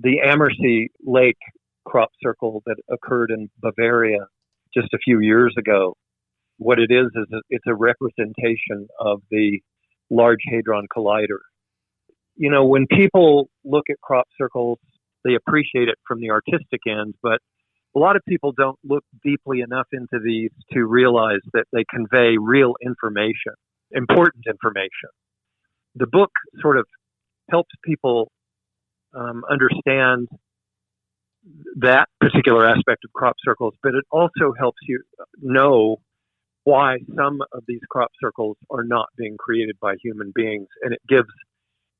the Ammersee Lake crop circle that occurred in Bavaria just a few years ago. What it is it's a representation of the Large Hadron Collider. You know, when people look at crop circles, they appreciate it from the artistic end, but a lot of people don't look deeply enough into these to realize that they convey real information, important information. The book sort of helps people understand that particular aspect of crop circles, but it also helps you know why some of these crop circles are not being created by human beings, and it gives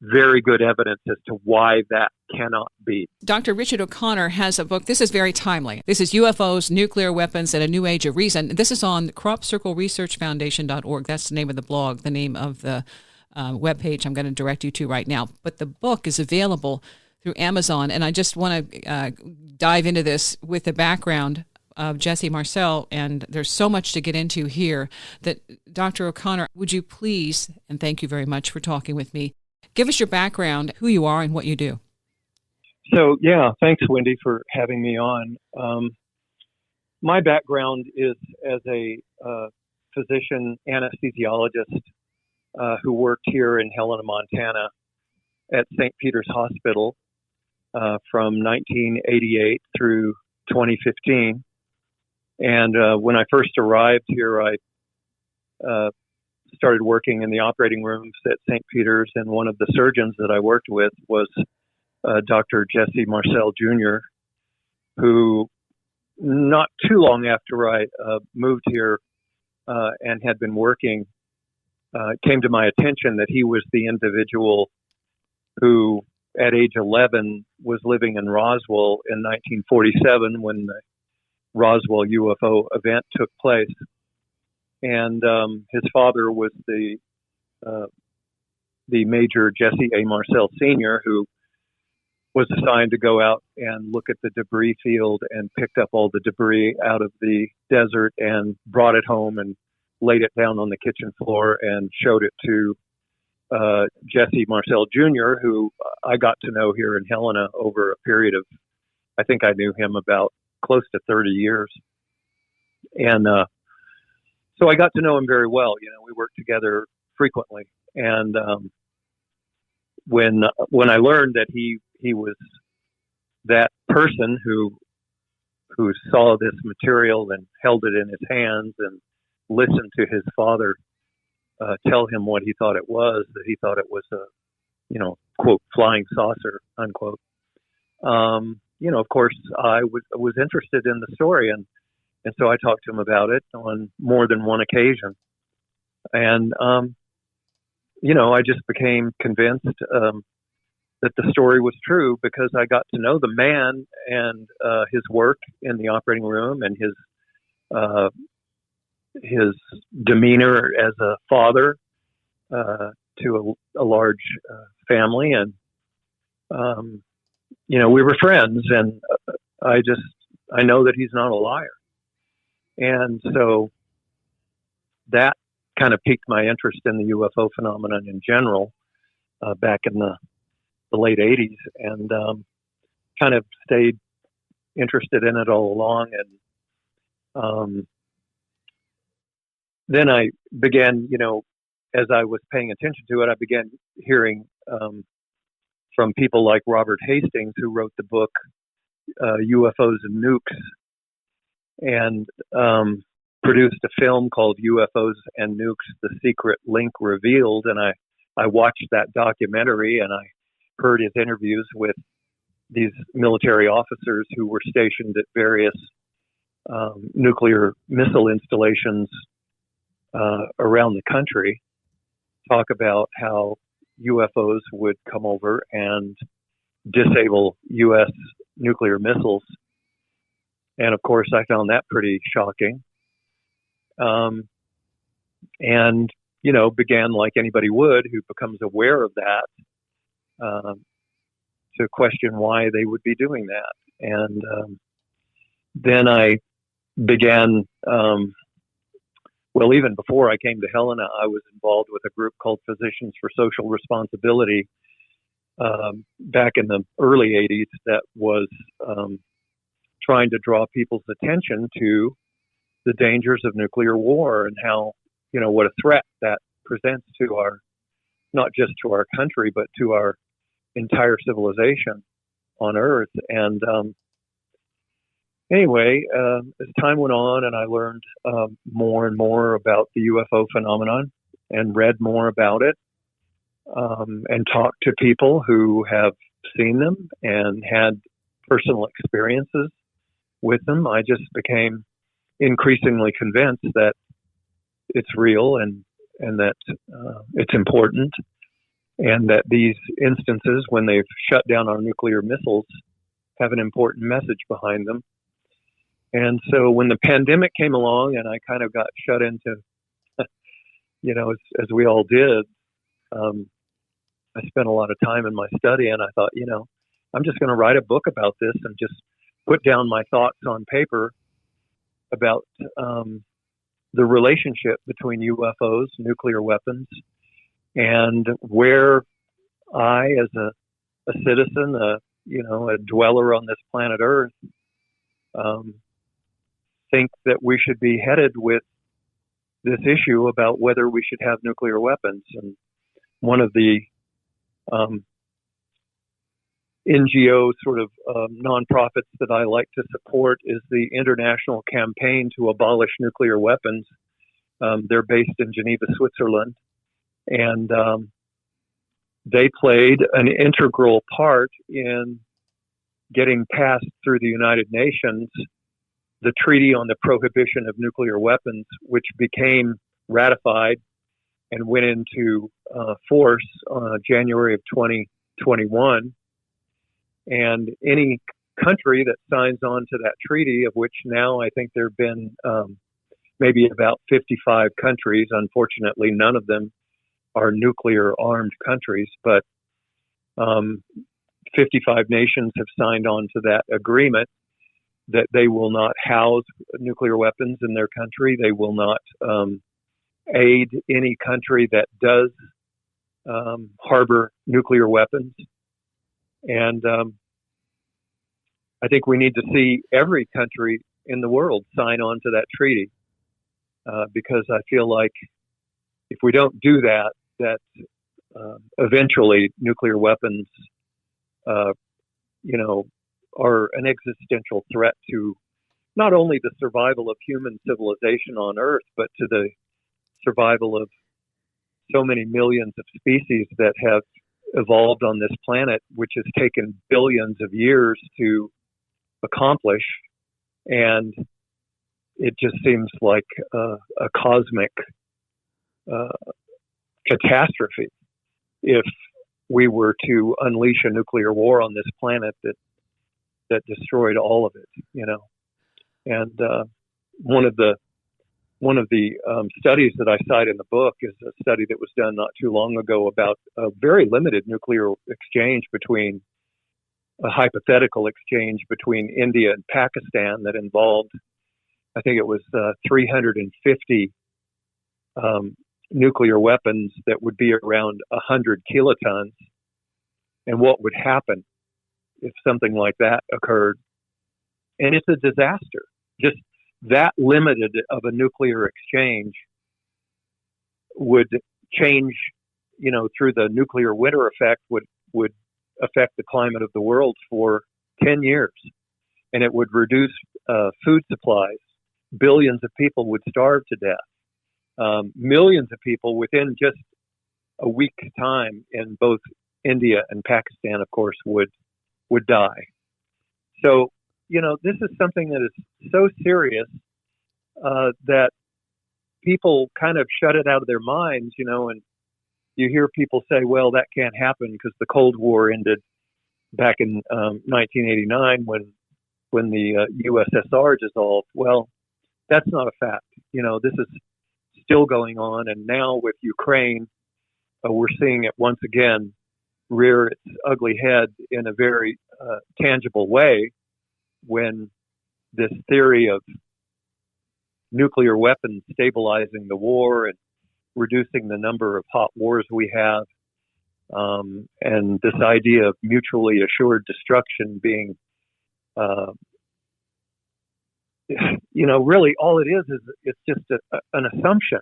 very good evidence as to why that cannot be. Dr. Richard O'Connor has a book. This is very timely. This is UFOs, Nuclear Weapons, and a New Age of Reason. This is on cropcircleresearchfoundation.org. That's the name of the blog, the name of the webpage I'm going to direct you to right now. But the book is available through Amazon, and I just want to dive into this with the background of Jesse Marcel, and there's so much to get into here that, Dr. O'Connor, would you please, and thank you very much for talking with me, give us your background, who you are, and what you do. So, yeah, thanks, Wendy, for having me on. My background is as a physician anesthesiologist who worked here in Helena, Montana at St. Peter's Hospital from 1988 through 2015. And when I first arrived here, I started working in the operating rooms at St. Peter's, and one of the surgeons that I worked with was Dr. Jesse Marcel Jr., who not too long after I moved here and had been working, it came to my attention that he was the individual who, at age 11, was living in Roswell in 1947 when the Roswell UFO event took place. And his father was the Major Jesse A. Marcel Sr., who was assigned to go out and look at the debris field and picked up all the debris out of the desert and brought it home and laid it down on the kitchen floor and showed it to Jesse Marcel Jr., who I got to know here in Helena over a period of, I think I knew him about close to 30 years. And so I got to know him very well. You know, we worked together frequently. And when I learned that he was that person who saw this material and held it in his hands and listened to his father tell him what he thought it was, that he thought it was a, you know, quote, flying saucer, unquote. You know, of course, I was interested in the story, and so I talked to him about it on more than one occasion. And, you know, I just became convinced that the story was true because I got to know the man and his work in the operating room and his demeanor as a father to a large family. And, you know, we were friends, and I know that he's not a liar. And so that kind of piqued my interest in the UFO phenomenon in general back in the late 80s, and kind of stayed interested in it all along. And then I began, you know, as I was paying attention to it, I began hearing from people like Robert Hastings, who wrote the book UFOs and Nukes, and produced a film called UFOs and Nukes, The Secret Link Revealed. And I watched that documentary, and I heard his interviews with these military officers who were stationed at various nuclear missile installations around the country, talk about how UFOs would come over and disable U.S. nuclear missiles. And of course, I found that pretty shocking. And, you know, began, like anybody would who becomes aware of that, to question why they would be doing that. And then I began, well, even before I came to Helena, I was involved with a group called Physicians for Social Responsibility back in the early 80s that was trying to draw people's attention to the dangers of nuclear war and how, what a threat that presents to not just to our country, but to our entire civilization on Earth. And anyway, as time went on and I learned more and more about the UFO phenomenon and read more about it, and talked to people who have seen them and had personal experiences with them, I just became increasingly convinced that it's real and that it's important, and that these instances, when they've shut down our nuclear missiles, have an important message behind them. And so when the pandemic came along and I kind of got shut into, as we all did, I spent a lot of time in my study, and I thought, I'm just going to write a book about this and just put down my thoughts on paper about the relationship between UFOs, nuclear weapons, and where I, as a citizen, a dweller on this planet Earth, think that we should be headed with this issue about whether we should have nuclear weapons. And one of the NGO sort of nonprofits that I like to support is the International Campaign to Abolish Nuclear Weapons. They're based in Geneva, Switzerland, and they played an integral part in getting passed through the United Nations the Treaty on the Prohibition of Nuclear Weapons, which became ratified and went into force January of 2021. And any country that signs on to that treaty, of which now I think there have been maybe about 55 countries, unfortunately none of them are nuclear armed countries, but 55 nations have signed on to that agreement that they will not house nuclear weapons in their country. They will not aid any country that does harbor nuclear weapons. And I think we need to see every country in the world sign on to that treaty, because I feel like if we don't do that, eventually nuclear weapons, are an existential threat to not only the survival of human civilization on Earth, but to the survival of so many millions of species that have evolved on this planet, which has taken billions of years to accomplish. And it just seems like a cosmic catastrophe if we were to unleash a nuclear war on this planet that destroyed all of it, And one of the studies that I cite in the book is a study that was done not too long ago about a very limited nuclear exchange a hypothetical exchange between India and Pakistan that involved, I think it was 350 nuclear weapons that would be around 100 kilotons. And what would happen if something like that occurred? And it's a disaster. Just that limited of a nuclear exchange would change, through the nuclear winter effect, would affect the climate of the world for 10 years. And it would reduce food supplies. Billions of people would starve to death. Millions of people within just a week's time in both India and Pakistan, of course, would die. So, this is something that is so serious that people kind of shut it out of their minds, and you hear people say, well, that can't happen because the Cold War ended back in 1989 when the USSR dissolved. Well, that's not a fact. This is still going on. And now with Ukraine, we're seeing it once again rear its ugly head in a very tangible way, when this theory of nuclear weapons stabilizing the war and reducing the number of hot wars we have And this idea of mutually assured destruction being, really all it is it's just an assumption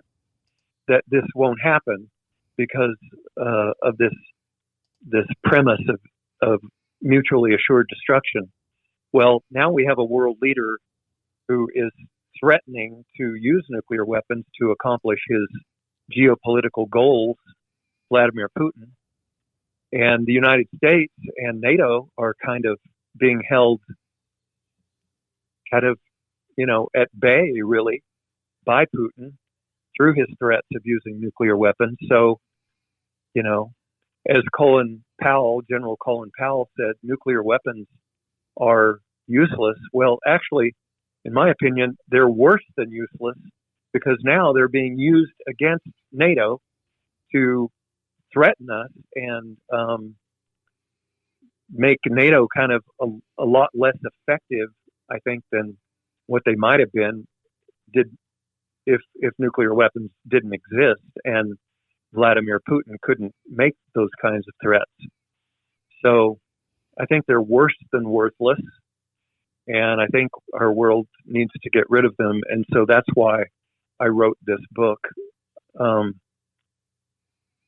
that this won't happen because of this premise of mutually assured destruction. Well, now we have a world leader who is threatening to use nuclear weapons to accomplish his geopolitical goals, Vladimir Putin. And the United States and NATO are kind of being held at bay, really, by Putin through his threats of using nuclear weapons. So, as General Colin Powell said, nuclear weapons are useless. Well, actually, in my opinion, they're worse than useless because now they're being used against NATO to threaten us and make NATO kind of a lot less effective, I think, than what they might have been if nuclear weapons didn't exist and Vladimir Putin couldn't make those kinds of threats. So I think they're worse than worthless, and I think our world needs to get rid of them. And so that's why I wrote this book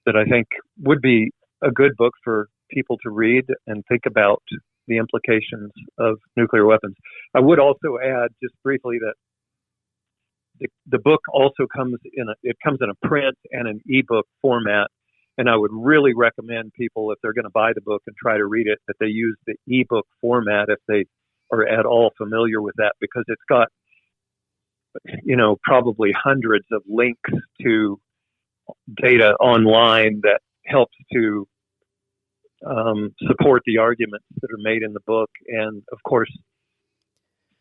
that I think would be a good book for people to read and think about the implications of nuclear weapons. I would also add just briefly that the book also comes in a print and an ebook format, and I would really recommend people, if they're going to buy the book and try to read it, that they use the ebook format if they are at all familiar with that, because it's got probably hundreds of links to data online that helps to support the arguments that are made in the book. And of course,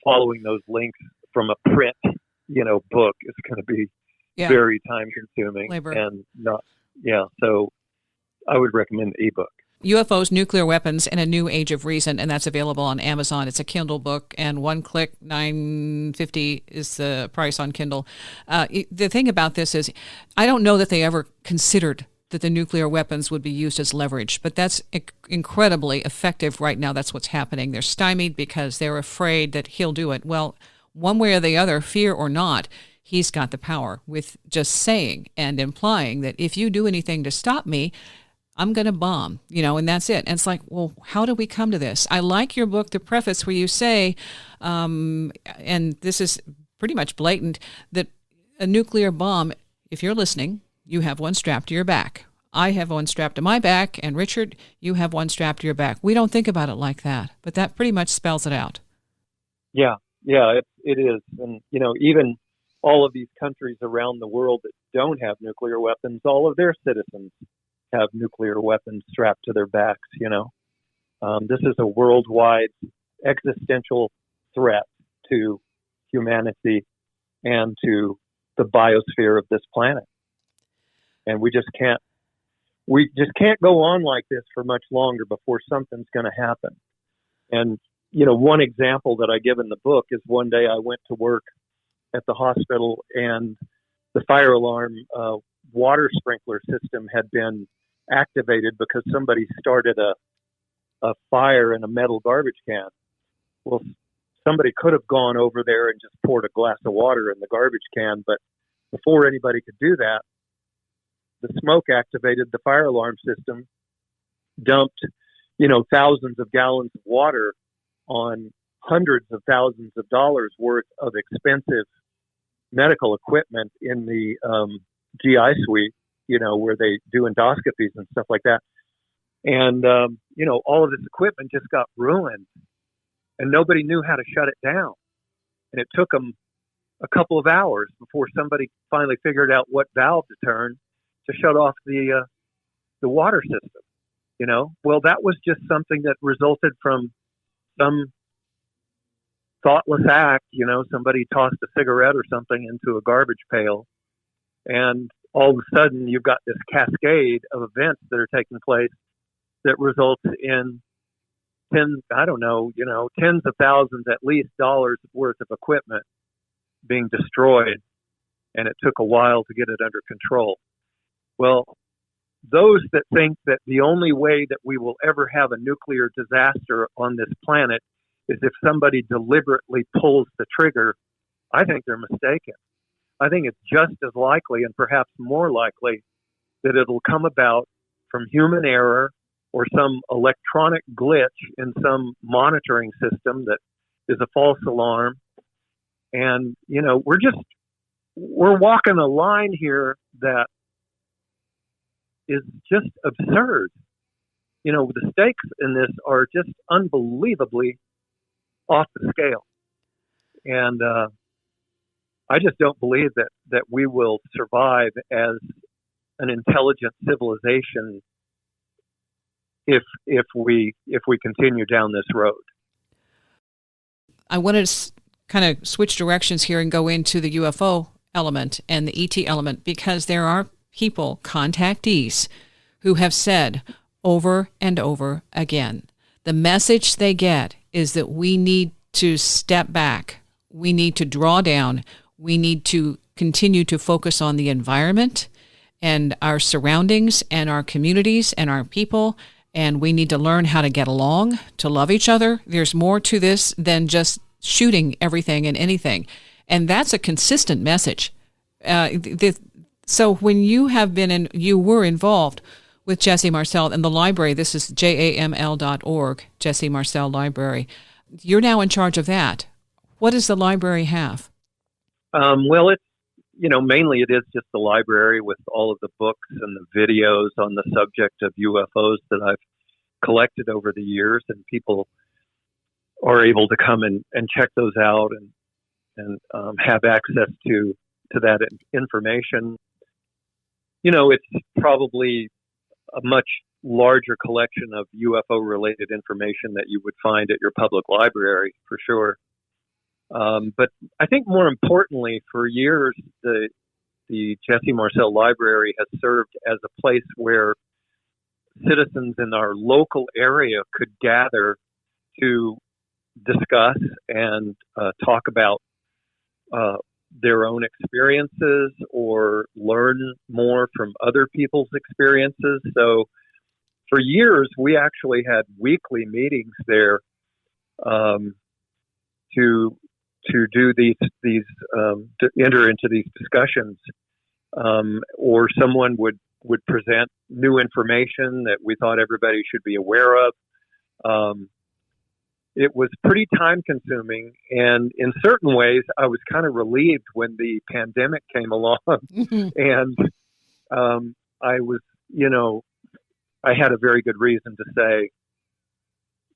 following those links from a print, book is going to be very time consuming labor. And so I would recommend the ebook. UFOs, Nuclear Weapons, and a New Age of Reason, and that's available on Amazon. It's a Kindle book, and one click, $9.50 is the price on Kindle. The thing about this is, I don't know that they ever considered that the nuclear weapons would be used as leverage, but that's incredibly effective right now. That's what's happening. They're stymied because they're afraid that he'll do it. Well, one way or the other, fear or not, he's got the power with just saying and implying that if you do anything to stop me, I'm going to bomb, and that's it. And it's like, well, how do we come to this? I like your book, the preface, where you say, and this is pretty much blatant, that a nuclear bomb, if you're listening, you have one strapped to your back. I have one strapped to my back, and Richard, you have one strapped to your back. We don't think about it like that, but that pretty much spells it out. Yeah, it is. And, even all of these countries around the world that don't have nuclear weapons, all of their citizens have nuclear weapons strapped to their backs. This is a worldwide existential threat to humanity and to the biosphere of this planet. And we just can't go on like this for much longer before something's going to happen. And, one example that I give in the book is one day I went to work at the hospital and the fire alarm water sprinkler system had been activated because somebody started a fire in a metal garbage can. Well, somebody could have gone over there and just poured a glass of water in the garbage can, but before anybody could do that, the smoke activated the fire alarm system, dumped, thousands of gallons of water on hundreds of thousands of dollars worth of expensive medical equipment in the GI suite, where they do endoscopies and stuff like that. And, all of this equipment just got ruined and nobody knew how to shut it down. And it took them a couple of hours before somebody finally figured out what valve to turn to shut off the water system. Well, that was just something that resulted from some thoughtless act. Somebody tossed a cigarette or something into a garbage pail, and all of a sudden you've got this cascade of events that are taking place that results in tens of thousands, at least, dollars worth of equipment being destroyed. And it took a while to get it under control. Well, those that think that the only way that we will ever have a nuclear disaster on this planet is if somebody deliberately pulls the trigger, I think they're mistaken. I think it's just as likely, and perhaps more likely, that it'll come about from human error or some electronic glitch in some monitoring system that is a false alarm. And, we're walking a line here that is just absurd. The stakes in this are just unbelievably off the scale. And I just don't believe that we will survive as an intelligent civilization if we continue down this road. I wanted to kind of switch directions here and go into the UFO element and the ET element, because there are people, contactees, who have said over and over again, the message they get is that we need to step back, we need to draw down, we need to continue to focus on the environment and our surroundings and our communities and our people, and we need to learn how to get along, to love each other. There's more to this than just shooting everything and anything. And that's a consistent message. So when you have been you were involved with Jesse Marcel and the library, this is jaml.org, Jesse Marcel Library. You're now in charge of that. What does the library have? Well, it's, mainly it is just the library with all of the books and the videos on the subject of UFOs that I've collected over the years, and people are able to come and check those out and have access to that information. It's probably a much larger collection of UFO-related information that you would find at your public library, for sure. But I think more importantly, for years, the Jesse Marcel Library has served as a place where citizens in our local area could gather to discuss and talk about their own experiences or learn more from other people's experiences. So for years, we actually had weekly meetings there to do these to enter into these discussions, or someone would present new information that we thought everybody should be aware of. It was pretty time consuming, and in certain ways I was kind of relieved when the pandemic came along. And I was, I had a very good reason to say,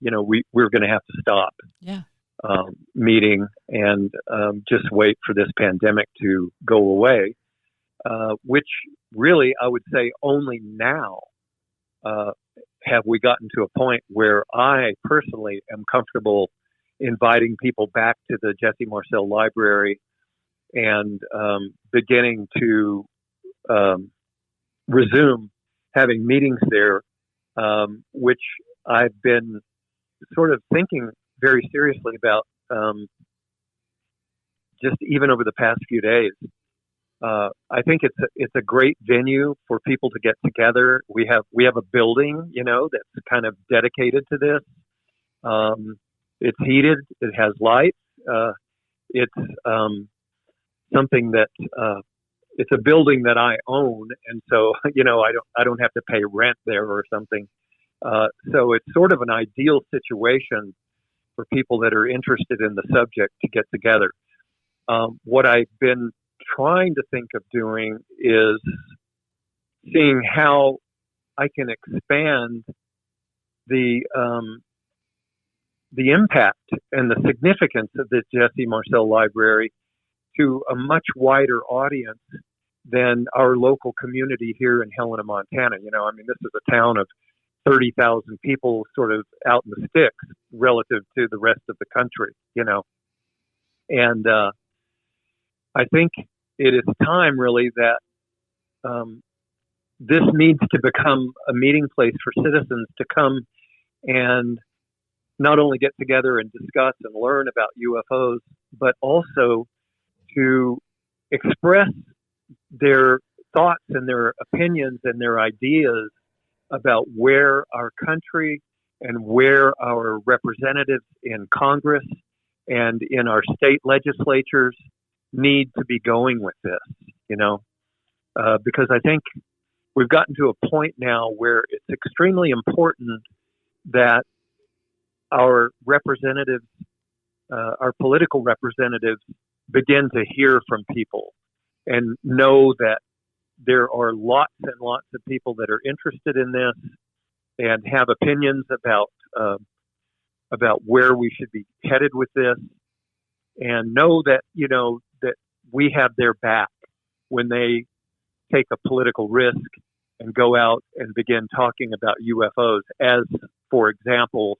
we're going to have to stop meeting and just wait for this pandemic to go away, which really I would say only now have we gotten to a point where I personally am comfortable inviting people back to the Jesse Marcel Library and beginning to resume having meetings there, which I've been sort of thinking very seriously about just even over the past few days. I think it's a great venue for people to get together. We have a building, that's kind of dedicated to this. It's heated. It has lights. It's something that it's a building that I own, and so I don't have to pay rent there or something. So it's sort of an ideal situation for people that are interested in the subject to get together. What I've been trying to think of doing is seeing how I can expand the impact and the significance of the Jesse Marcel Library to a much wider audience than our local community here in Helena, Montana. This is a town of 30,000 people sort of out in the sticks relative to the rest of the country, And I think it is time really that this needs to become a meeting place for citizens to come and not only get together and discuss and learn about UFOs, but also to express their thoughts and their opinions and their ideas about where our country and where our representatives in Congress and in our state legislatures need to be going with this, because I think we've gotten to a point now where it's extremely important that our representatives, our political representatives, begin to hear from people and know that there are lots and lots of people that are interested in this and have opinions about where we should be headed with this, and know that that we have their back when they take a political risk and go out and begin talking about UFOs, as, for example,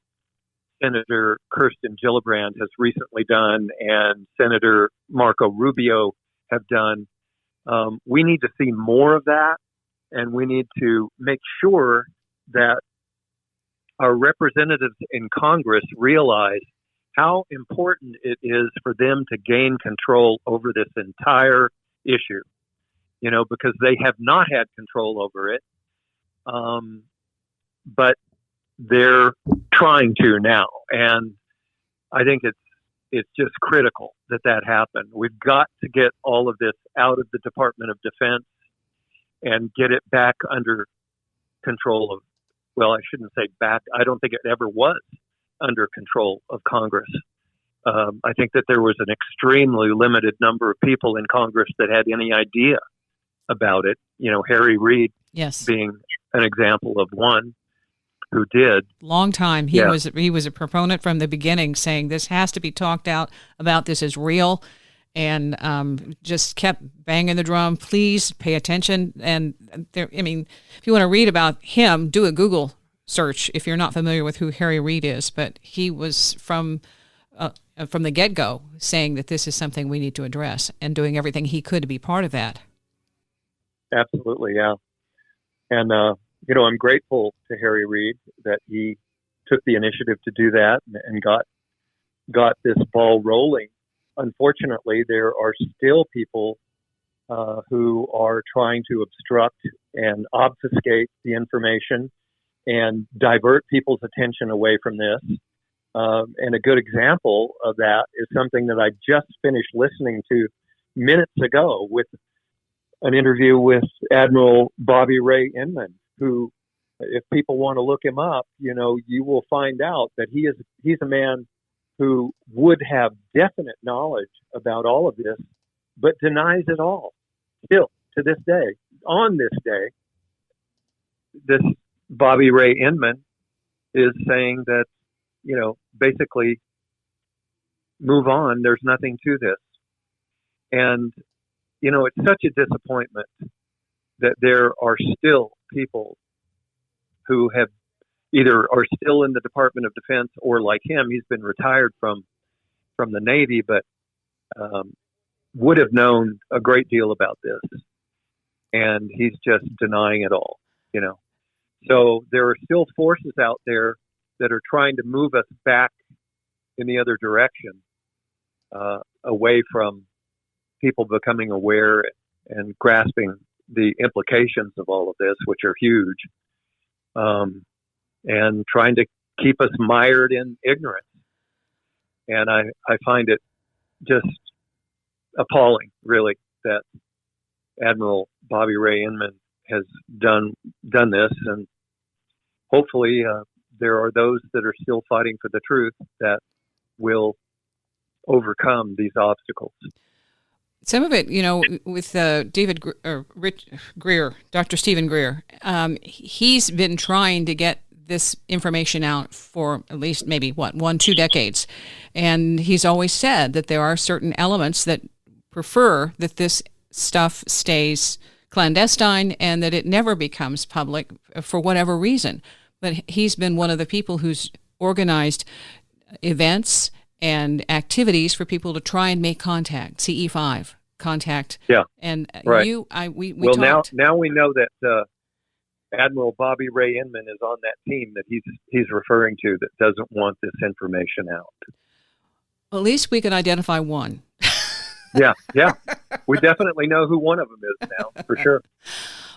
Senator Kirsten Gillibrand has recently done and Senator Marco Rubio have done. We need to see more of that, and we need to make sure that our representatives in Congress realize how important it is for them to gain control over this entire issue, because they have not had control over it, but they're trying to now. And I think it's just critical that happen. We've got to get all of this out of the Department of Defense and get it back under control of, well, I shouldn't say back. I don't think it ever was under control of Congress. I think that there was an extremely limited number of people in Congress that had any idea about it. Harry Reid, yes, being an example of one who did. Long time. He was a proponent from the beginning, saying this has to be talked out about. This is real, and just kept banging the drum. Please pay attention. And if you want to read about him, do a Google search if you're not familiar with who Harry Reid is. But he was from the get-go saying that this is something we need to address, and doing everything he could to be part of that. Absolutely, yeah. And I'm grateful to Harry Reid that he took the initiative to do that and got this ball rolling. Unfortunately, there are still people who are trying to obstruct and obfuscate the information and divert people's attention away from this. And a good example of that is something that I just finished listening to minutes ago, with an interview with Admiral Bobby Ray Inman, who, if people want to look him up, you will find out that he's a man who would have definite knowledge about all of this, but denies it all. Still, to this day, on this day, this Bobby Ray Inman is saying that, basically, move on. There's nothing to this. And, it's such a disappointment that there are still people who have either are still in the Department of Defense, or like him, he's been retired from the Navy, but would have known a great deal about this. And he's just denying it all, So there are still forces out there that are trying to move us back in the other direction, away from people becoming aware and grasping the implications of all of this, which are huge, and trying to keep us mired in ignorance. And I find it just appalling, really, that Admiral Bobby Ray Inman has done this, and hopefully there are those that are still fighting for the truth that will overcome these obstacles. Some of it, with Dr. Stephen Greer, he's been trying to get this information out for at least maybe 1-2 decades. And he's always said that there are certain elements that prefer that this stuff stays clandestine and that it never becomes public for whatever reason. But he's been one of the people who's organized events and activities for people to try and make contact, CE5 contact. Yeah. And right. we well, talked. Now we know that Admiral Bobby Ray Inman is on that team that he's referring to that doesn't want this information out. At least we can identify one. Yeah. We definitely know who one of them is now, for sure.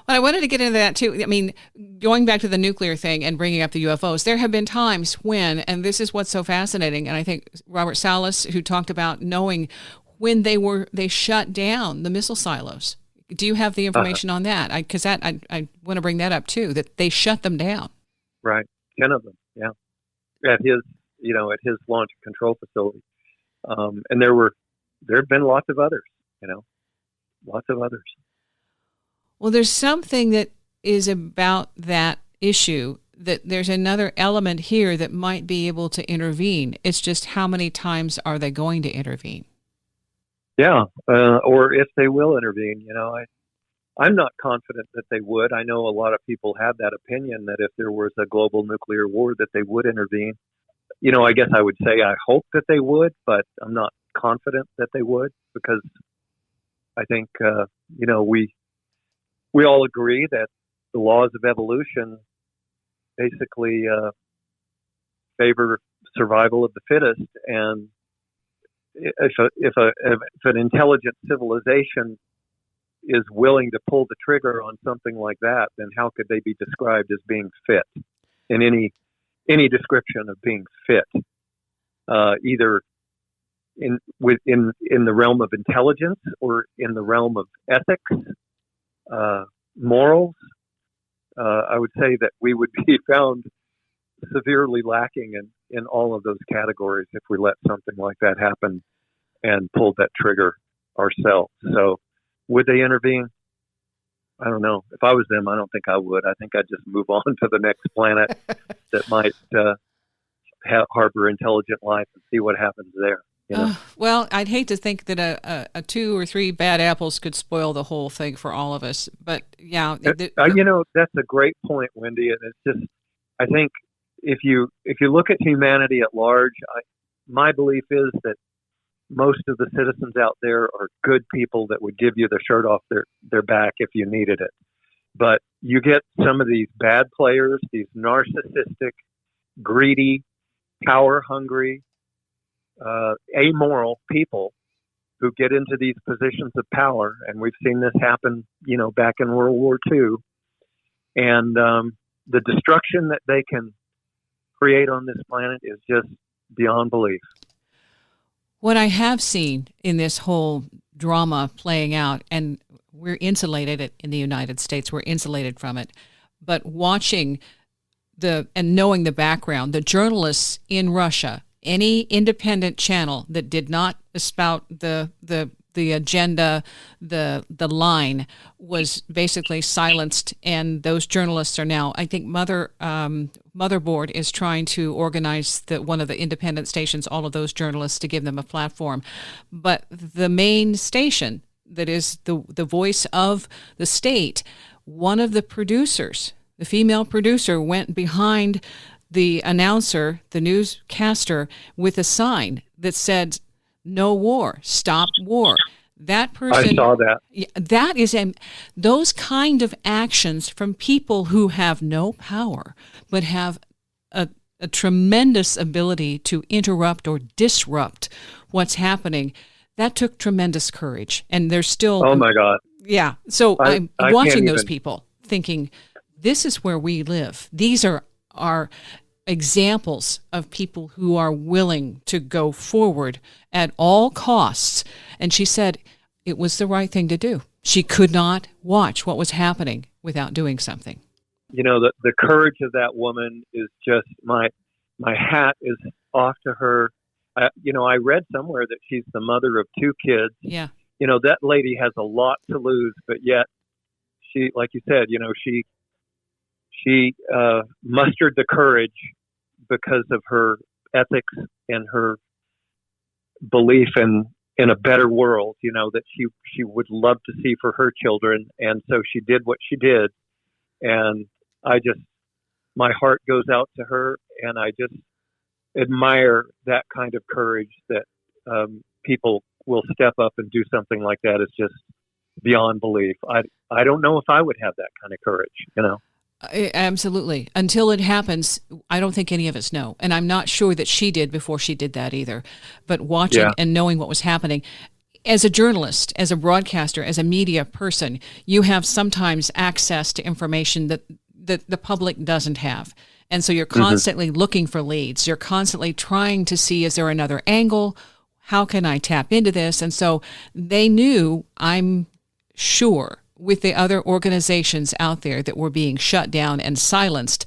Well, I wanted to get into that too. I mean, going back to the nuclear thing and bringing up the UFOs, there have been times when, and this is what's so fascinating, and I think Robert Salas, who talked about knowing when they shut down the missile silos. Do you have the information on that? Because I want to bring that up too, that they shut them down. Right, 10 of them, yeah, at his launch control facility, and there have been lots of others, lots of others. Well, there's something that is about that issue, that there's another element here that might be able to intervene. It's just how many times are they going to intervene? Yeah, or if they will intervene. I'm not confident that they would. I know a lot of people have that opinion that if there was a global nuclear war that they would intervene. I guess I would say I hope that they would, but I'm not confident that they would, because I think, we all agree that the laws of evolution basically favor survival of the fittest. And if an intelligent civilization is willing to pull the trigger on something like that, then how could they be described as being fit in any description of being fit, either in the realm of intelligence or in the realm of ethics, morals? I would say that we would be found severely lacking in all of those categories if we let something like that happen and pulled that trigger ourselves. So would they intervene? I don't know. If I was them, I don't think I would. I think I'd just move on to the next planet that might harbor intelligent life and see what happens there. Well, I'd hate to think that a 2 or 3 bad apples could spoil the whole thing for all of us. But yeah, that's a great point, Wendy. And it's just, I think if you look at humanity at large, my belief is that most of the citizens out there are good people that would give you the shirt off their back if you needed it. But you get some of these bad players, these narcissistic, greedy, power-hungry, amoral people who get into these positions of power, and we've seen this happen, back in World War II, and the destruction that they can create on this planet is just beyond belief. What I have seen in this whole drama playing out, and we're insulated in the United States, we're insulated from it, but watching and knowing the background, the journalists in Russia, any independent channel that did not espout the agenda, the line, was basically silenced, and those journalists are now, I think Motherboard is trying to organize one of the independent stations, all of those journalists, to give them a platform. But the main station that is the voice of the state, one of the producers, the female producer, went behind the announcer, the newscaster, with a sign that said, "No war, stop war." That person, I saw that. That is those kind of actions from people who have no power, but have a tremendous ability to interrupt or disrupt what's happening. That took tremendous courage, and there's still. Oh my God! Yeah. So I'm watching those people, thinking, this is where we live. These are examples of people who are willing to go forward at all costs. And she said it was the right thing to do. She could not watch what was happening without doing something. The courage of that woman is just, my hat is off to her. I read somewhere that she's the mother of 2 kids. Yeah. That lady has a lot to lose, but yet she, like you said, she mustered the courage because of her ethics and her belief in a better world, that she would love to see for her children. And so she did what she did. And my heart goes out to her, and I just admire that kind of courage that people will step up and do something like that. Is just beyond belief. I don't know if I would have that kind of courage, Absolutely. Until it happens, I don't think any of us know. And I'm not sure that she did before she did that either. But watching and knowing what was happening, as a journalist, as a broadcaster, as a media person, you have sometimes access to information that the public doesn't have. And so you're constantly looking for leads. You're constantly trying to see, is there another angle? How can I tap into this? And so they knew, I'm sure, with the other organizations out there that were being shut down and silenced,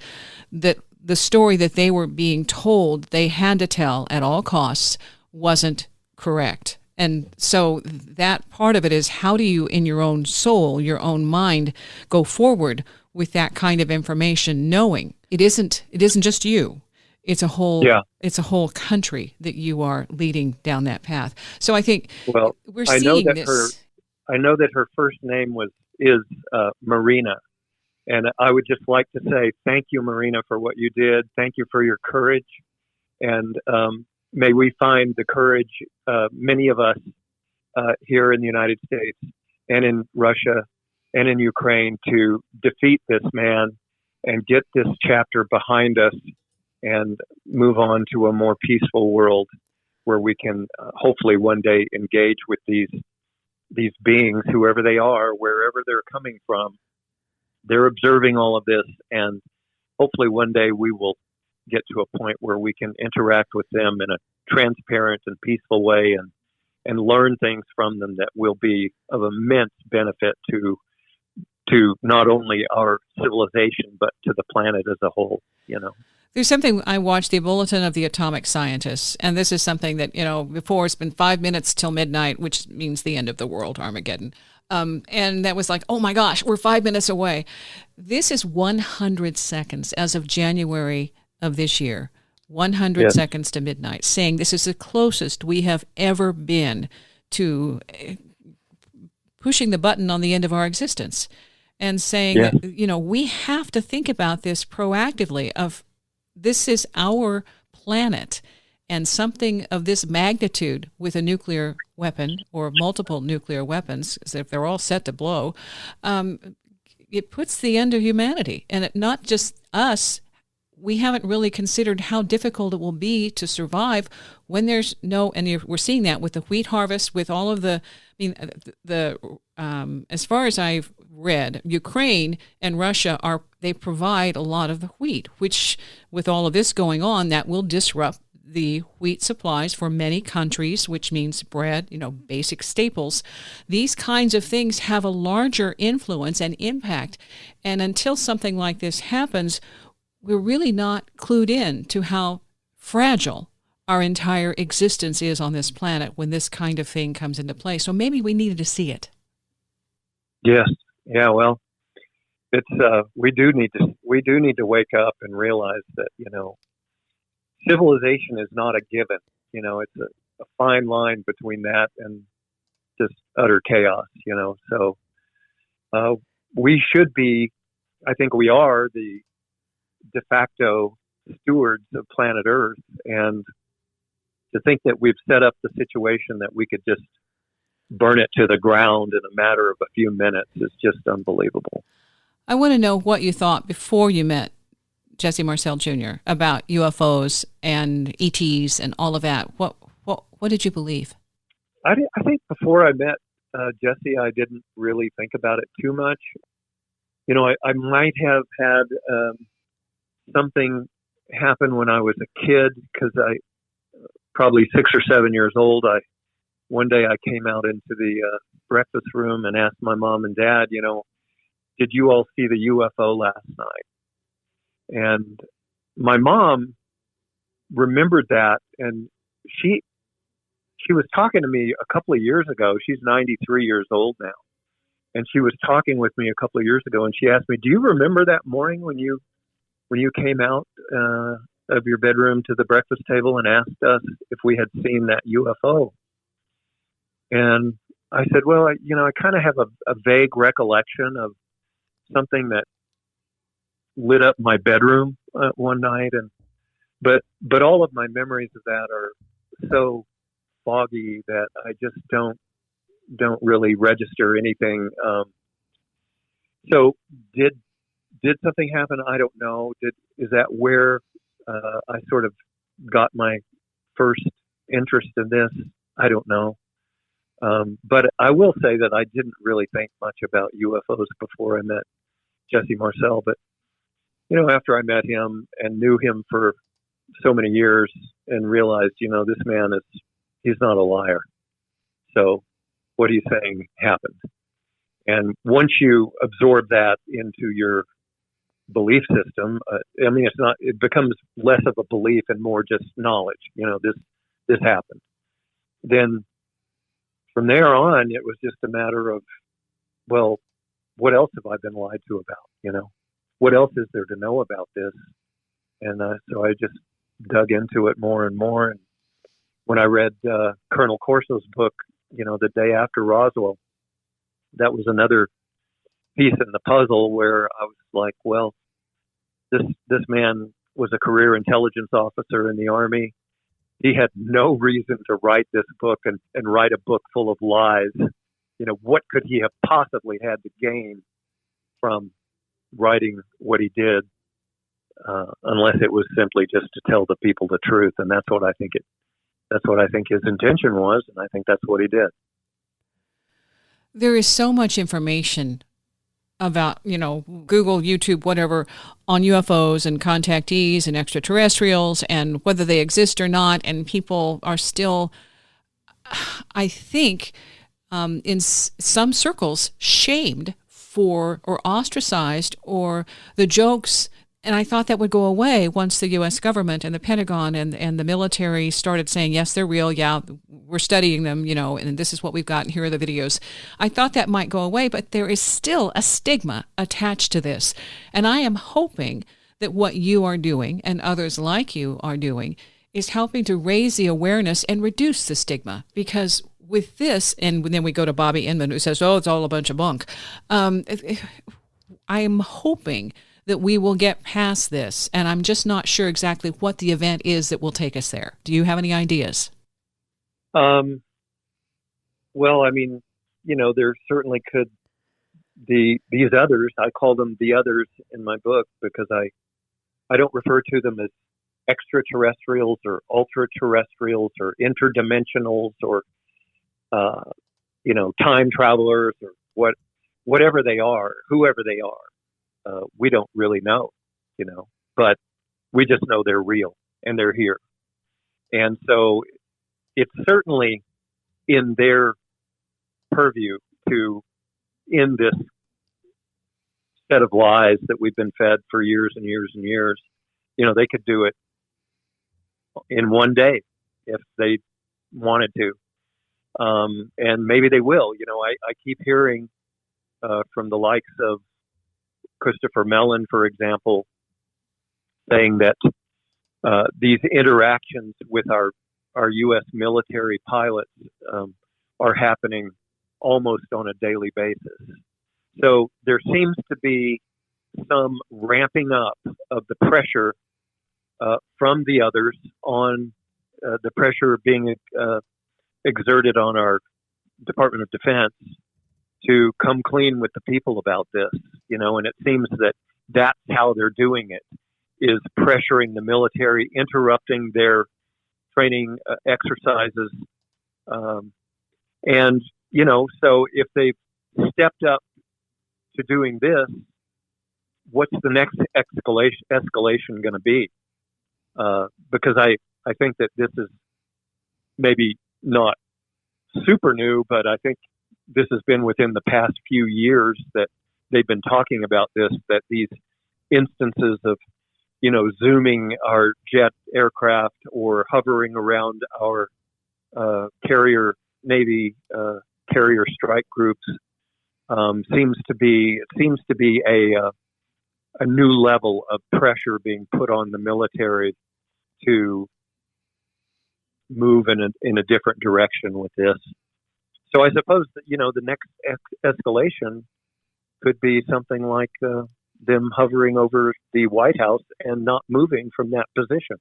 that the story that they were being told they had to tell at all costs wasn't correct. And so that part of it is, how do you, in your own soul, your own mind, go forward with that kind of information, knowing it isn't just you. It's a whole country that you are leading down that path. So I think we're seeing this. I know that her first name is Marina, and I would just like to say thank you, Marina, for what you did. Thank you for your courage, and may we find the courage, many of us here in the United States and in Russia and in Ukraine, to defeat this man and get this chapter behind us and move on to a more peaceful world where we can hopefully one day engage with these beings, whoever they are, wherever they're coming from. They're observing all of this, and hopefully one day we will get to a point where we can interact with them in a transparent and peaceful way and learn things from them that will be of immense benefit to not only our civilization, but to the planet as a whole, There's something I watched, the Bulletin of the Atomic Scientists, and this is something that, before it's been 5 minutes till midnight, which means the end of the world, Armageddon. And that was like, oh my gosh, we're 5 minutes away. This is 100 seconds as of January of this year, 100 seconds to midnight, saying this is the closest we have ever been to pushing the button on the end of our existence. And saying, we have to think about this proactively, of this is our planet, and something of this magnitude with a nuclear weapon or multiple nuclear weapons, as if they're all set to blow, it puts the end of humanity. And not just us. We haven't really considered how difficult it will be to survive when there's we're seeing that with the wheat harvest, with all of as far as I've read, Ukraine and Russia they provide a lot of the wheat, which with all of this going on, that will disrupt the wheat supplies for many countries, which means bread, basic staples. These kinds of things have a larger influence and impact. And until something like this happens, we're really not clued in to how fragile our entire existence is on this planet when this kind of thing comes into play. So maybe we needed to see it. Yes. Yeah. Well, it's we do need to wake up and realize that civilization is not a given. It's a fine line between that and just utter chaos. So we should be. I think we are the de facto stewards of planet Earth, and to think that we've set up the situation that we could just burn it to the ground in a matter of a few minutes is just unbelievable. I want to know what you thought before you met Jesse Marcel Jr. about UFOs and ETs and all of that. What did you believe? I think before I met Jesse, I didn't really think about it too much. I might have had something happened when I was a kid, because I probably 6 or 7 years old. One day I came out into the breakfast room and asked my mom and dad, did you all see the UFO last night? And my mom remembered that, and she was talking to me a couple of years ago. She's 93 years old now, and she was talking with me a couple of years ago, and she asked me, do you remember that morning when you came out of your bedroom to the breakfast table and asked us if we had seen that UFO? And I said, well, I kind of have a vague recollection of something that lit up my bedroom one night, but all of my memories of that are so foggy that I just don't really register anything. So did something happen? I don't know. Is that where I sort of got my first interest in this? I don't know. But I will say that I didn't really think much about UFOs before I met Jesse Marcel. But, after I met him and knew him for so many years and realized, this man he's not a liar. So what he's saying happened. And once you absorb that into your belief system, it becomes less of a belief and more just knowledge. This happened. Then from there on, it was just a matter of, well, what else have I been lied to about? What else is there to know about this? And so I just dug into it more and more. And when I read Colonel Corso's book, the day after Roswell, that was another piece in the puzzle where I was like, well, this man was a career intelligence officer in the Army. He had no reason to write this book and write a book full of lies. What could he have possibly had to gain from writing what he did, unless it was simply just to tell the people the truth? And that's what I think his intention was, and I think that's what he did. There is so much information about, Google, YouTube, whatever, on UFOs and contactees and extraterrestrials and whether they exist or not. And people are still, I think, in some circles, shamed for or ostracized or the jokes. And I thought that would go away once the U.S. government and the Pentagon and the military started saying, yes, they're real. Yeah, we're studying them, and this is what we've got, and here are the videos. I thought that might go away, but there is still a stigma attached to this. And I am hoping that what you are doing and others like you are doing is helping to raise the awareness and reduce the stigma. Because with this, and then we go to Bobby Inman, who says, oh, it's all a bunch of bunk. I'm hoping that we will get past this, and I'm just not sure exactly what the event is that will take us there. Do you have any ideas? Well, there certainly could be these others. I call them the others in my book because I don't refer to them as extraterrestrials or ultra-terrestrials or interdimensionals or, time travelers or whatever they are, whoever they are. We don't really know, but we just know they're real and they're here. And so it's certainly in their purview to end this set of lies that we've been fed for years and years and years. They could do it in one day if they wanted to. And maybe they will. I keep hearing from the likes of Christopher Mellon, for example, saying that these interactions with our U.S. military pilots are happening almost on a daily basis. So there seems to be some ramping up of the pressure from the others on the pressure being exerted on our Department of Defense to come clean with the people about this, and it seems that that's how they're doing it, is pressuring the military, interrupting their training exercises. So if they've stepped up to doing this, what's the next escalation going to be? Because I think that this is maybe not super new, but I think this has been within the past few years that they've been talking about this, that these instances of, zooming our jet aircraft or hovering around our Navy carrier strike groups seems to be a new level of pressure being put on the military to move in a different direction with this. So I suppose that, the next escalation could be something like them hovering over the White House and not moving from that position.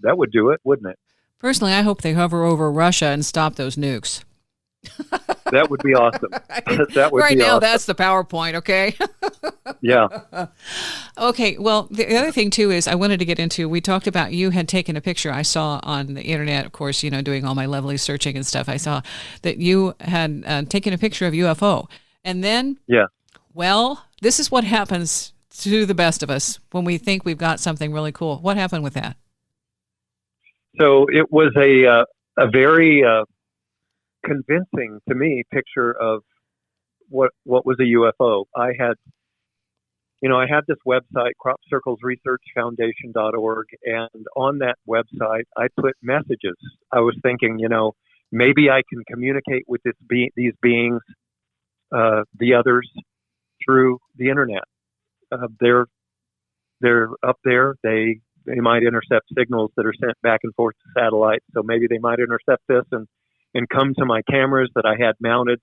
That would do it, wouldn't it? Personally, I hope they hover over Russia and stop those nukes. That would be awesome. That would right be now, awesome. that's the PowerPoint, okay? Yeah. Okay, well, the other thing, too, is I wanted to get into, we talked about you had taken a picture. I saw on the internet, of course, doing all my lovely searching and stuff. I saw that you had taken a picture of UFO. And then, Yeah. well, this is what happens to the best of us when we think we've got something really cool. What happened with that? So it was a very convincing to me picture of what was a UFO. I had this website, cropcirclesresearchfoundation.org, and on that website I put messages. I was thinking, maybe I can communicate with these beings, the others, through the internet. They're up there. They might intercept signals that are sent back and forth to satellites. So maybe they might intercept this and come to my cameras that I had mounted.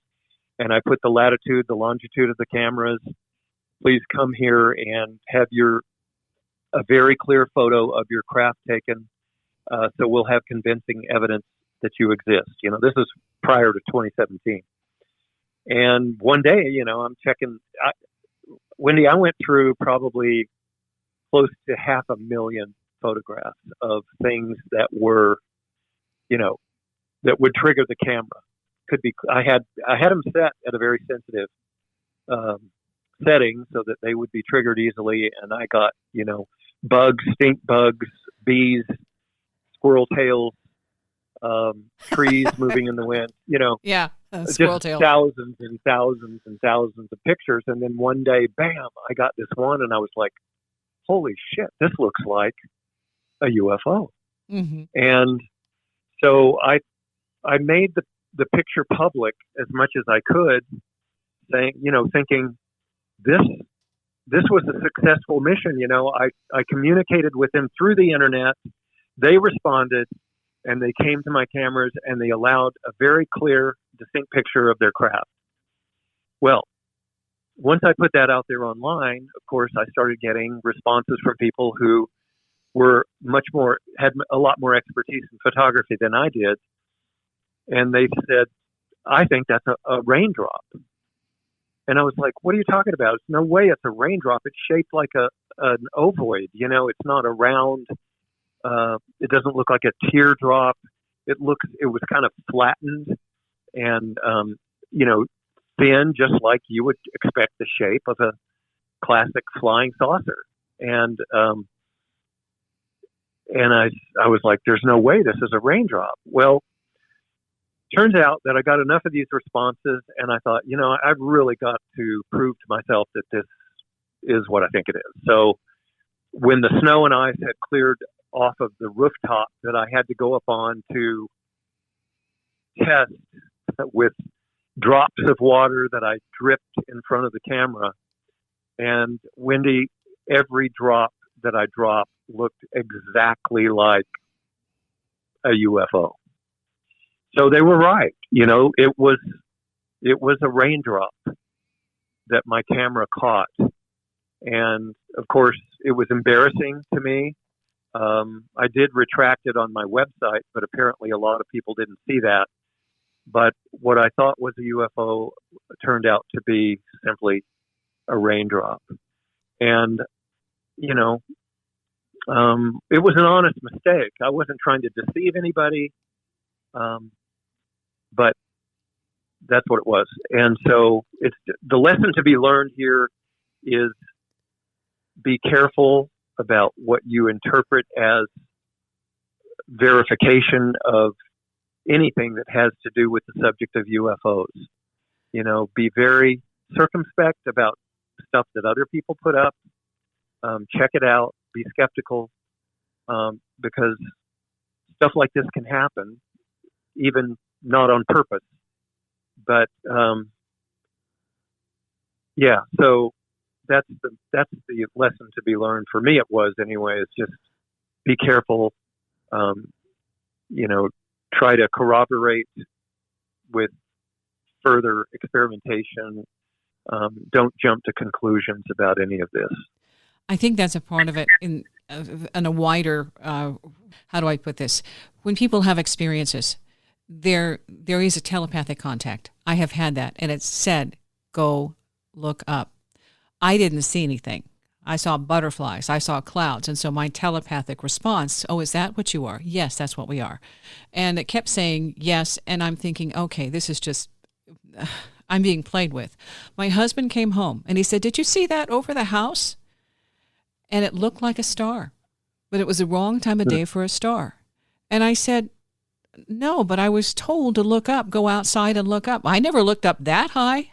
And I put the latitude, the longitude of the cameras. Please come here and have a very clear photo of your craft taken. So we'll have convincing evidence that you exist. This is prior to 2017. And one day, I'm checking. Wendy, I went through probably close to 500,000 photographs of things that were, that would trigger the camera. Could be, I had them set at a very sensitive setting so that they would be triggered easily. And I got, bugs, stink bugs, bees, squirrel tails, trees moving in the wind, Yeah, squirrel just tail. thousands and thousands and thousands of pictures. And then one day, bam, I got this one and I was like, holy shit, this looks like a UFO. Mm-hmm. And so I made the picture public as much as I could, thinking this was a successful mission. I communicated with them through the internet. They responded and they came to my cameras and they allowed a very clear, distinct picture of their craft. Well, once I put that out there online, of course, I started getting responses from people who were had a lot more expertise in photography than I did. And they said, I think that's a raindrop. And I was like, what are you talking about? It's no way it's a raindrop. It's shaped like an ovoid. It's not a round. It doesn't look like a teardrop. It was kind of flattened and, thin, just like you would expect the shape of a classic flying saucer. And I was like, there's no way this is a raindrop. Well, turns out that I got enough of these responses and I thought, I've really got to prove to myself that this is what I think it is. So when the snow and ice had cleared off of the rooftop that I had to go up on to test with drops of water that I dripped in front of the camera. And Wendy, every drop that I dropped looked exactly like a UFO. So they were right. It was a raindrop that my camera caught. And of course, it was embarrassing to me. I did retract it on my website, but apparently a lot of people didn't see that. But what I thought was a UFO turned out to be simply a raindrop. And, it was an honest mistake. I wasn't trying to deceive anybody, but that's what it was. And so it's the lesson to be learned here is be careful about what you interpret as verification of anything that has to do with the subject of UFOs. Be very circumspect about stuff that other people put up. Check it out. Be skeptical, because stuff like this can happen, even not on purpose. But so that's the lesson to be learned for me. It was anyway. Is just be careful. Try to corroborate with further experimentation. Don't jump to conclusions about any of this. I think that's a part of it in a wider, how do I put this? When people have experiences, there is a telepathic contact. I have had that, and it said, go look up. I didn't see anything. I saw butterflies. I saw clouds. And so my telepathic response, oh, is that what you are? Yes, that's what we are. And it kept saying yes, and I'm thinking, okay, this is just, I'm being played with. My husband came home, and he said, did you see that over the house? And it looked like a star, but it was the wrong time of day for a star. And I said, no, but I was told to look up, go outside and look up. I never looked up that high.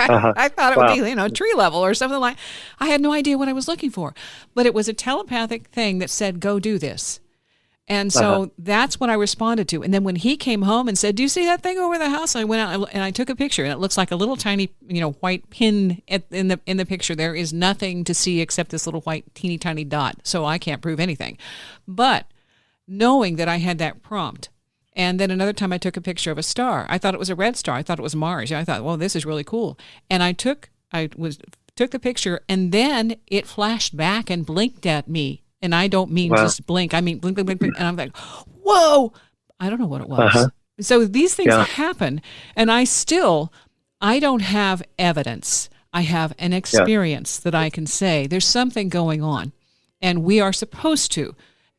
I thought it would be, tree level or something like. I had no idea what I was looking for, but it was a telepathic thing that said, go do this. And so that's what I responded to. And then when he came home and said, do you see that thing over the house? I went out and I took a picture, and it looks like a little tiny, white pin in the picture. There is nothing to see except this little white teeny tiny dot. So I can't prove anything. But knowing that I had that prompt, and then another time I took a picture of a star. I thought it was a red star. I thought it was Mars. I thought, well, this is really cool. And I took the picture, and then it flashed back and blinked at me. And I don't mean just blink. I mean blink, blink, blink, blink. And I'm like, whoa! I don't know what it was. So these things happen, and I don't have evidence. I have an experience that I can say there's something going on, and we are supposed to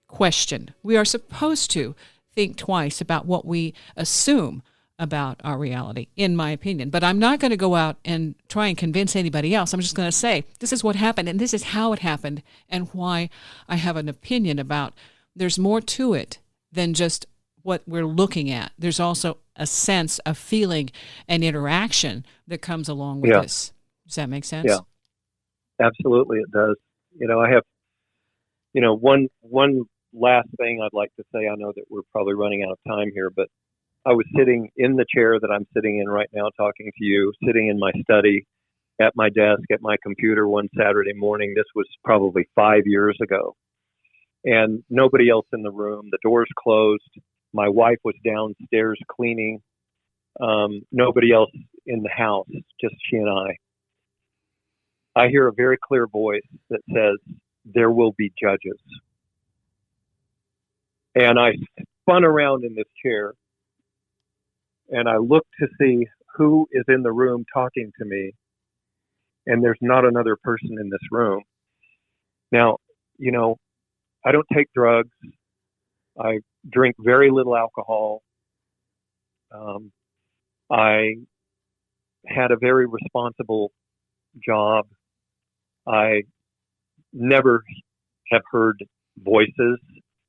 question. We are supposed to think twice about what we assume about our reality, in my opinion. But I'm not going to go out and try and convince anybody else. I'm just going to say, this is what happened, and this is how it happened, and why I have an opinion about there's more to it than just what we're looking at. There's also a sense of feeling and interaction that comes along with this. Does that make sense? Yeah, absolutely it does. I have, one last thing I'd like to say. I know that we're probably running out of time here, but I was sitting in the chair that I'm sitting in right now talking to you, sitting in my study at my desk at my computer one Saturday morning. This was probably 5 years ago. And nobody else in the room. The doors closed. My wife was downstairs cleaning. Nobody else in the house, just she and I. I hear a very clear voice that says, there will be judges. And I spun around in this chair, and I looked to see who is in the room talking to me, and there's not another person in this room. Now, I don't take drugs. I drink very little alcohol. I had a very responsible job. I never have heard voices.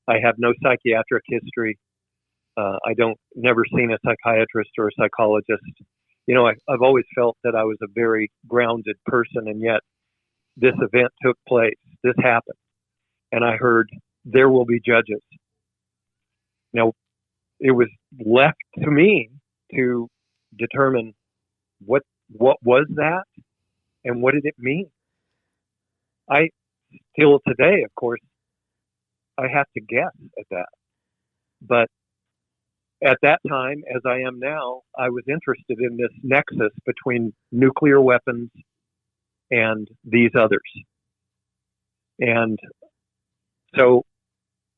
I have no psychiatric history. I never seen a psychiatrist or a psychologist. I've always felt that I was a very grounded person, and yet this event took place. This happened. And I heard, there will be judges. Now, it was left to me to determine what was that and what did it mean. I still today, of course, I have to guess at that. But at that time, as I am now, I was interested in this nexus between nuclear weapons and these others. And so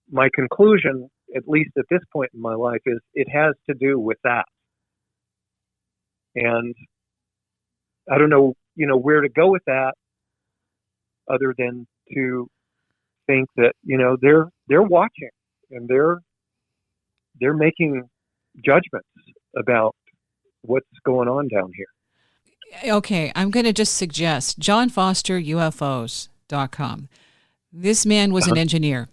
my conclusion, at least at this point in my life, is it has to do with that. And I don't know, where to go with that other than to think that, they're watching and they're making judgments about what's going on down here. Okay, I'm going to just suggest JohnFosterUFOs.com. This man was an engineer.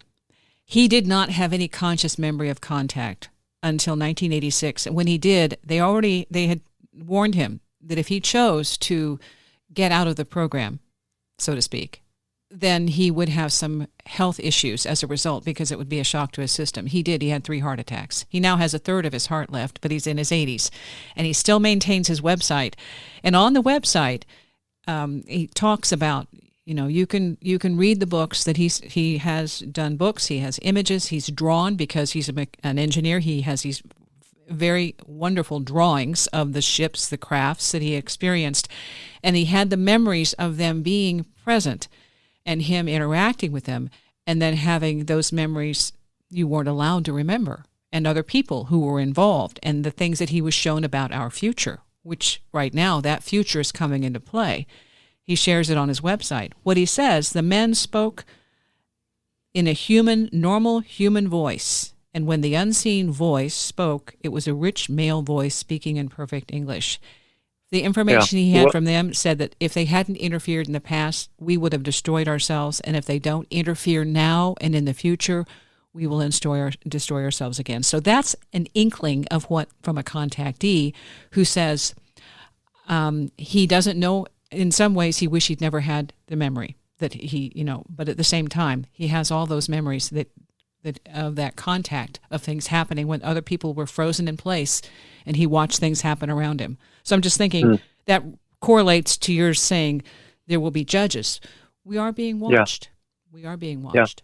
He did not have any conscious memory of contact until 1986. When he did, they had warned him that if he chose to get out of the program, so to speak, then he would have some health issues as a result because it would be a shock to his system. He did. He had 3 heart attacks. He now has a third of his heart left, but he's in his 80s. And he still maintains his website. And on the website, he talks about, you can read the books that he has done books. He has images. He's drawn because he's an engineer. He has these very wonderful drawings of the ships, the crafts that he experienced. And he had the memories of them being present and him interacting with them, and then having those memories you weren't allowed to remember. and other people who were involved and the things that he was shown about our future, which right now that future is coming into play. He shares it on his website. What he says, the men spoke in a normal human voice. And when the unseen voice spoke, it was a rich male voice speaking in perfect English. The information he had from them said that if they hadn't interfered in the past, we would have destroyed ourselves. And if they don't interfere now and in the future, we will destroy ourselves again. So that's an inkling of what from a contactee who says he doesn't know. In some ways, he wished he'd never had the memory that but at the same time, he has all those memories that of that contact of things happening when other people were frozen in place and he watched things happen around him. So I'm just thinking that correlates to your saying there will be judges. We are being watched. Yeah. We are being watched.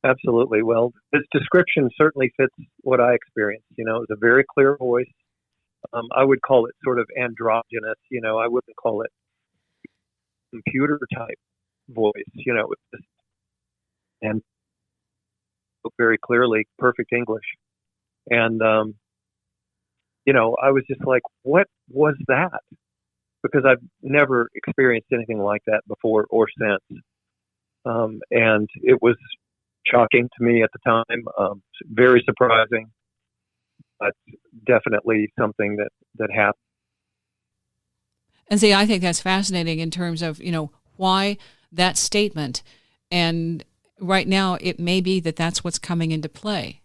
Yeah. Absolutely. Well, his description certainly fits what I experienced. It was a very clear voice. I would call it sort of androgynous. I wouldn't call it computer type voice. And very clearly, perfect English. And, I was just like, what was that? Because I've never experienced anything like that before or since. And it was shocking to me at the time, very surprising, but definitely something that happened. And see, I think that's fascinating in terms of, why that statement. And right now, it may be that that's what's coming into play,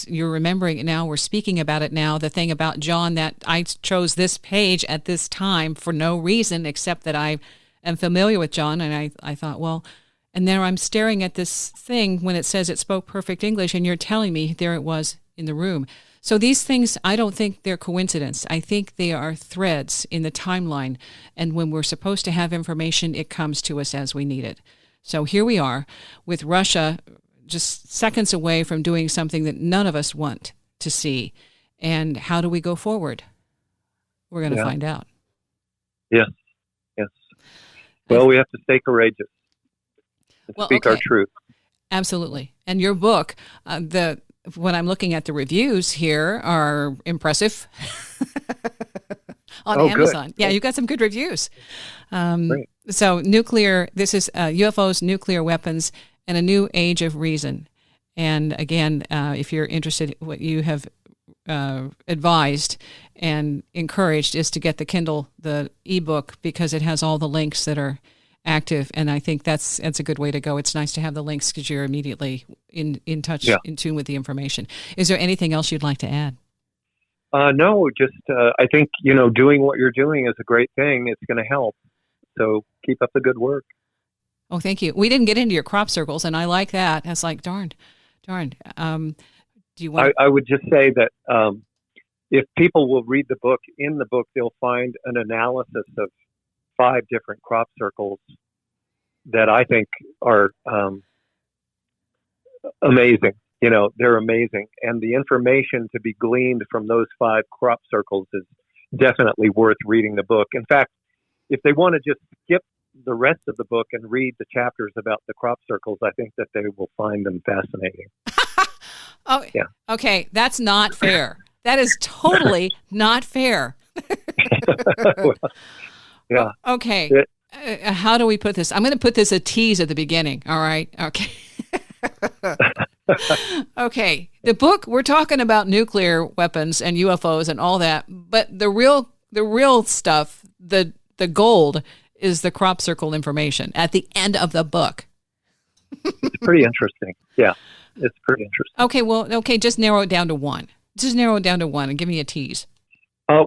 you're remembering it now, we're speaking about it now, the thing about John, that I chose this page at this time for no reason except that I am familiar with John, and I thought, well, and there I'm staring at this thing when it says it spoke perfect English, and you're telling me there it was in the room. So these things, I don't think they're coincidence. I think they are threads in the timeline, and when we're supposed to have information, it comes to us as we need it. So here we are with Russia just seconds away from doing something that none of us want to see. And how do we go forward? We're going to find out. Yes. Well, we have to stay courageous and speak our truth. Absolutely. And your book, when I'm looking at the reviews here, are impressive on Amazon. Good. Yeah, you've got some good reviews. So this is UFOs, nuclear weapons, and a new age of reason. And again, if you're interested, what you have advised and encouraged is to get the Kindle, the ebook, because it has all the links that are active. And I think that's a good way to go. It's nice to have the links because you're immediately in touch, in tune with the information. Is there anything else you'd like to add? No, just I think, doing what you're doing is a great thing. It's going to help. So keep up the good work. Oh, thank you. We didn't get into your crop circles, and I like that. I was like, darn. Do you want? I would just say that if people will read the book, in the book they'll find an analysis of 5 different crop circles that I think are amazing. They're amazing, and the information to be gleaned from those 5 crop circles is definitely worth reading the book. In fact, if they want to just skip the rest of the book and read the chapters about the crop circles, I think that they will find them fascinating. Oh, yeah. Okay. That's not fair. That is totally not fair. Well, yeah. Okay. How do we put this? I'm going to put this a tease at the beginning. All right. Okay. Okay. The book, we're talking about nuclear weapons and UFOs and all that, but the real stuff, the gold, is the crop circle information at the end of the book. It's pretty interesting. Yeah, it's pretty interesting. Okay, just narrow it down to one. Just narrow it down to one and give me a tease. The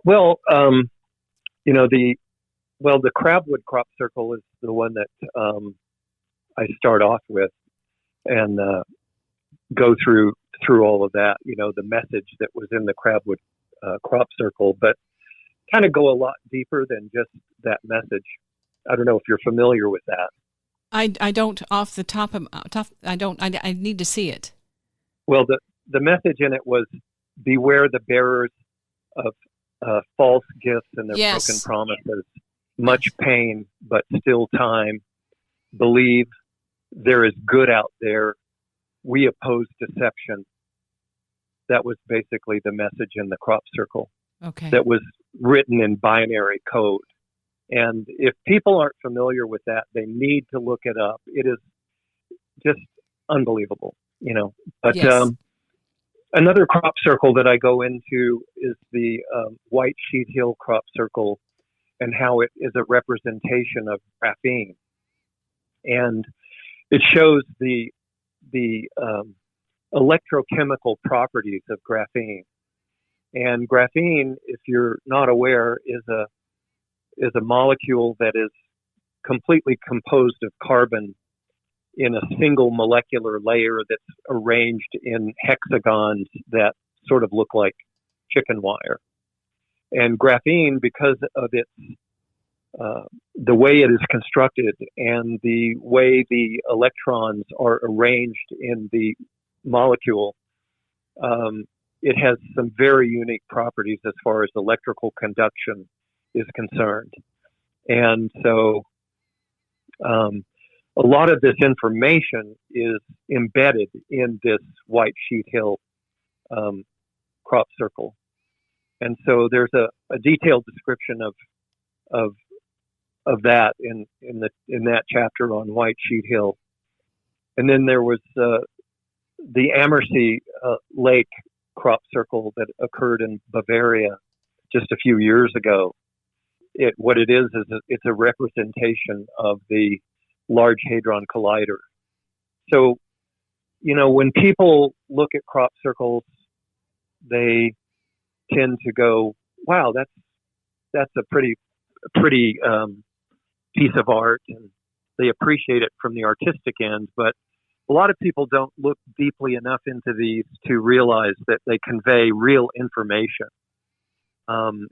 crabwood crop circle is the one that I start off with and go through all of that, the message that was in the crabwood crop circle, but kind of go a lot deeper than just that message. I don't know if you're familiar with that. I don't off the top of I need to see it. Well, the message in it was beware the bearers of false gifts and their broken promises. Much pain, but still time. Believe there is good out there. We oppose deception. That was basically the message in the crop circle. Okay. That was written in binary code. And if people aren't familiar with that, they need to look it up. It is just unbelievable, But yes. Another crop circle that I go into is the White Sheet Hill crop circle, and how it is a representation of graphene. And it shows the electrochemical properties of graphene. And graphene, if you're not aware, is a molecule that is completely composed of carbon in a single molecular layer that's arranged in hexagons that sort of look like chicken wire. And graphene, because of its the way it is constructed and the way the electrons are arranged in the molecule, it has some very unique properties as far as electrical conduction is concerned. And so a lot of this information is embedded in this White Sheet Hill crop circle. And so there's a detailed description of that in that chapter on White Sheet Hill. And then there was the Ammersee Lake crop circle that occurred in Bavaria just a few years ago. What it is it's a representation of the Large Hadron Collider. So, when people look at crop circles, they tend to go, "Wow, that's a pretty piece of art," and they appreciate it from the artistic end. But a lot of people don't look deeply enough into these to realize that they convey real information,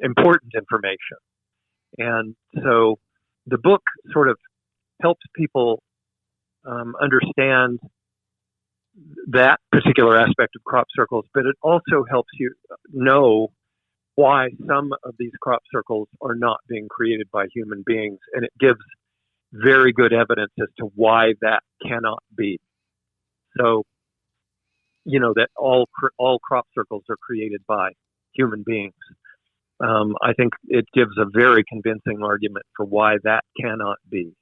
important information. And so the book sort of helps people understand that particular aspect of crop circles, but it also helps you know why some of these crop circles are not being created by human beings. And it gives very good evidence as to why that cannot be. So, that all crop circles are created by human beings. I think it gives a very convincing argument for why that cannot be.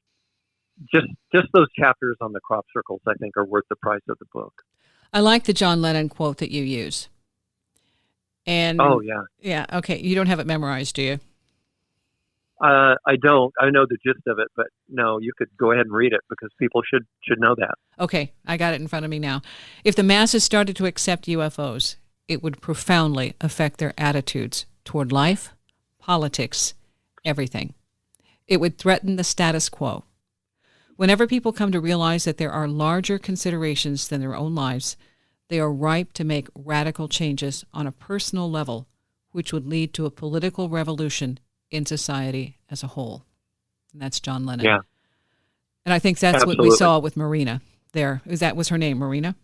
Just those chapters on the crop circles, I think, are worth the price of the book. I like the John Lennon quote that you use. And oh yeah, yeah, okay. You don't have it memorized, do you? I don't. I know the gist of it, but no, you could go ahead and read it because people should know that. Okay, I got it in front of me now. If the masses started to accept UFOs, it would profoundly affect their attitudes toward life, politics, everything. It would threaten the status quo. Whenever people come to realize that there are larger considerations than their own lives, they are ripe to make radical changes on a personal level, which would lead to a political revolution in society as a whole. And that's John Lennon. Yeah. And I think that's Absolutely. What we saw with Marina there. That was her name, Marina?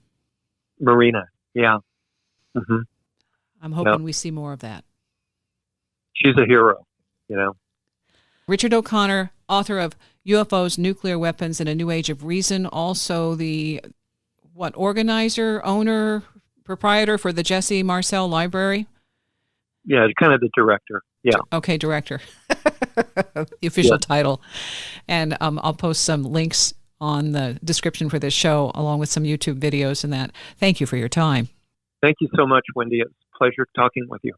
Marina, yeah. Mm-hmm. I'm hoping we see more of that. She's a hero, Richard O'Connor, author of UFOs, Nuclear Weapons, and a New Age of Reason, also the, organizer, owner, proprietor for the Jesse Marcel Library? Yeah, kind of the director. Yeah. Okay, director. The official title. And I'll post some links on the description for this show, along with some YouTube videos and that. Thank you for your time. Thank you so much, Wendy. It's a pleasure talking with you.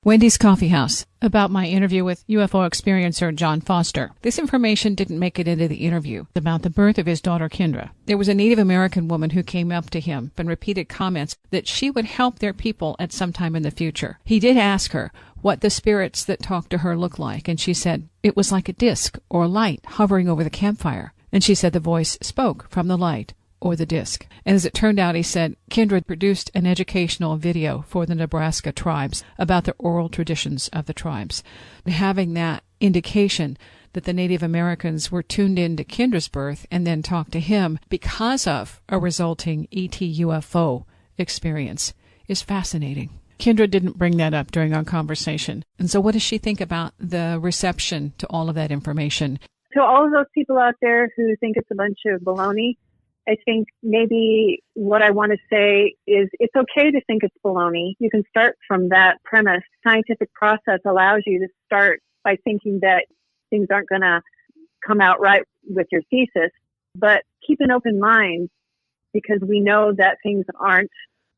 Wendy's Coffee House, about my interview with UFO experiencer John Foster. This information didn't make it into the interview about the birth of his daughter Kendra. There was a Native American woman who came up to him and repeated comments that she would help their people at some time in the future. He did ask her what the spirits that talked to her looked like, and she said it was like a disc or light hovering over the campfire. And she said the voice spoke from the light or the disc. And as it turned out, he said, Kendra produced an educational video for the Nebraska tribes about the oral traditions of the tribes. Having that indication that the Native Americans were tuned in to Kendra's birth and then talked to him because of a resulting ET UFO experience is fascinating. Kendra didn't bring that up during our conversation. And so what does she think about the reception to all of that information? To all of those people out there who think it's a bunch of baloney, I think maybe what I want to say is it's okay to think it's baloney. You can start from that premise. Scientific process allows you to start by thinking that things aren't going to come out right with your thesis, but keep an open mind, because we know that things aren't,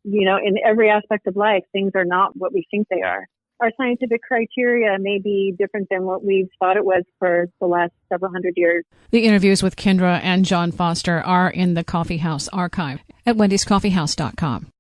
in every aspect of life, things are not what we think they are. Our scientific criteria may be different than what we've thought it was for the last several hundred years. The interviews with Kendra and John Foster are in the Coffee House archive at wendyscoffeehouse.com.